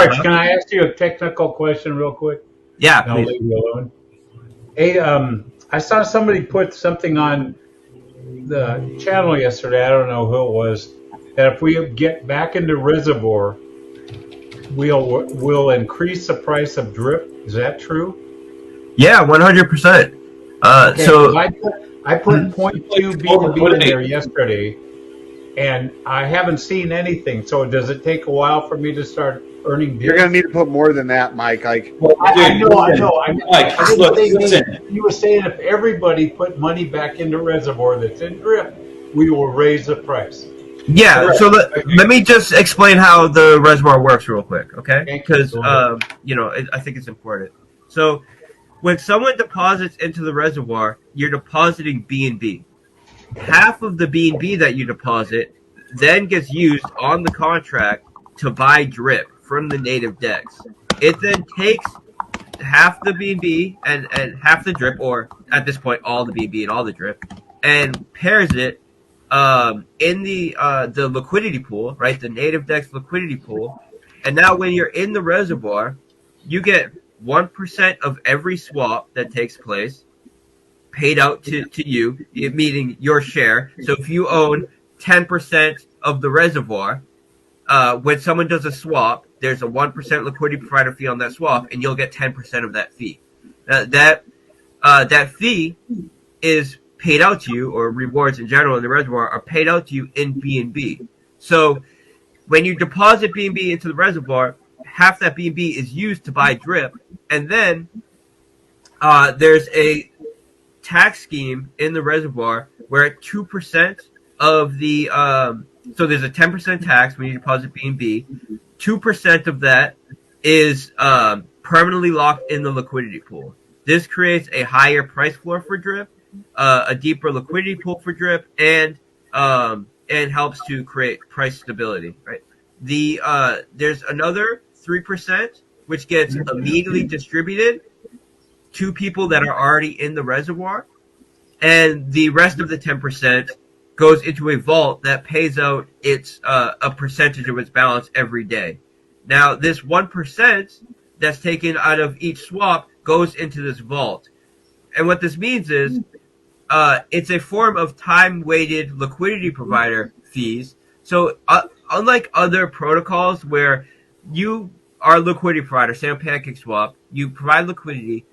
George, can I ask you a technical question real quick? Yeah, And I'll please. leave you alone. Hey, I saw somebody put something on the channel yesterday. I don't know who it was. That if we get back into Reservoir, we'll increase the price of drip. Is that true? Yeah, 100%. Okay, because I put Mhm. point two BNB in there yesterday, and I haven't seen anything. So does it take a while for me to start earning You're going to divs? need to put more than that, Mike. Well, I Dude, know, I know. listen, Mike, I didn't look, say me. listen. He was saying if everybody put money back into Reservoir that's in drip, we will raise the price. Yeah, Correct. so let me just explain how the reservoir works real quick, okay? Thank you. Because, Go ahead. I think it's important. So when someone deposits into the reservoir, you're depositing BNB. Half of the BNB that you deposit then gets used on the contract to buy drip from the native DEX. It then takes half the BNB and half the drip, or at this point, all the BNB and all the drip, and pairs it in the liquidity pool, right? The native DEX liquidity pool. And now when you're in the reservoir, you get 1% of every swap that takes place paid out to you, meaning your share. So if you own 10% of the reservoir, when someone does a swap, there's a 1% liquidity provider fee on that swap, and you'll get 10% of that fee. That fee is paid out to you, or rewards in general in the reservoir are paid out to you in BNB. So when you deposit BNB into the reservoir, half that BNB is used to buy drip, and then there's a tax scheme in the reservoir where at 2% of the so there's a 10% tax when you deposit BNB. 2% of that is permanently locked in the liquidity pool. This creates a higher price floor for drip, a deeper liquidity pool for drip, and helps to create price stability. Right. There's another 3% which gets immediately distributed to people that are already in the reservoir, and the rest of the 10% goes into a vault that pays out its a percentage of its balance every day. Now, this 1% that's taken out of each swap goes into this vault, and what this means is it's a form of time-weighted liquidity provider fees. So, unlike other protocols where you are a liquidity provider, say on PancakeSwap, you provide liquidity.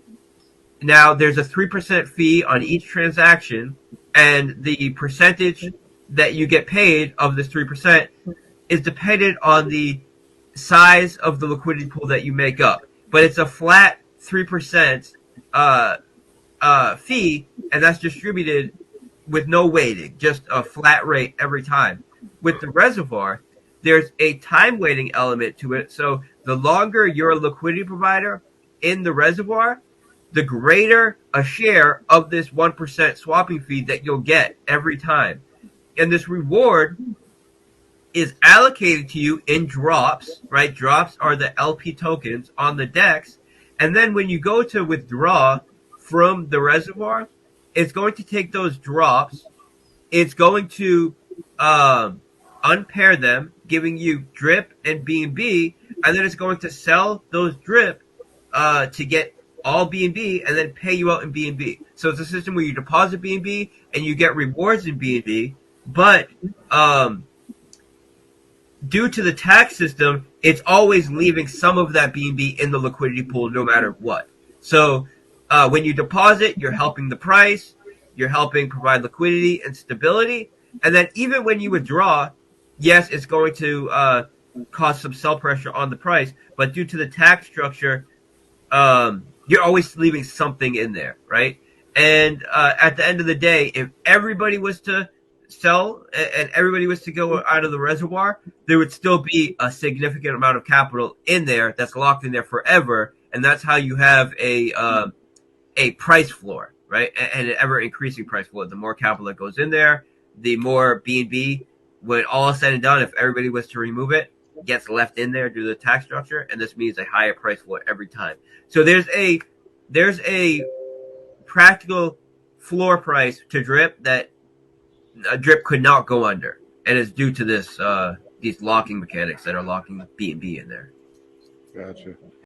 Now, there's a 3% fee on each transaction, and the percentage that you get paid of this 3% is dependent on the size of the liquidity pool that you make up. But it's a flat 3% fee, and that's distributed with no weighting, just a flat rate every time. With the reservoir, there's a time weighting element to it. So the longer you're a liquidity provider in the reservoir, the greater a share of this 1% swapping fee that you'll get every time. And this reward is allocated to you in drops, right? Drops are the LP tokens on the DEX. And then when you go to withdraw from the reservoir, it's going to take those drops, it's going to unpair them, giving you drip and BNB, and then it's going to sell those drip to get all BNB and then pay you out in BNB. So it's a system where you deposit BNB and you get rewards in BNB, but due to the tax system, it's always leaving some of that BNB in the liquidity pool no matter what. So when you deposit, you're helping the price, you're helping provide liquidity and stability, and then even when you withdraw, yes, it's going to cause some sell pressure on the price, but due to the tax structure, you're always leaving something in there, right? And at the end of the day, if everybody was to sell and everybody was to go out of the reservoir, there would still be a significant amount of capital in there that's locked in there forever, and that's how you have a price floor, right? And an ever increasing price floor. The more capital that goes in there, the more BNB, when all is said and done, if everybody was to remove it, gets left in there due to the tax structure, and this means a higher price floor every time. So there's a practical floor price to drip that a drip could not go under, and it's due to this these locking mechanics that are locking BNB in there. Gotcha.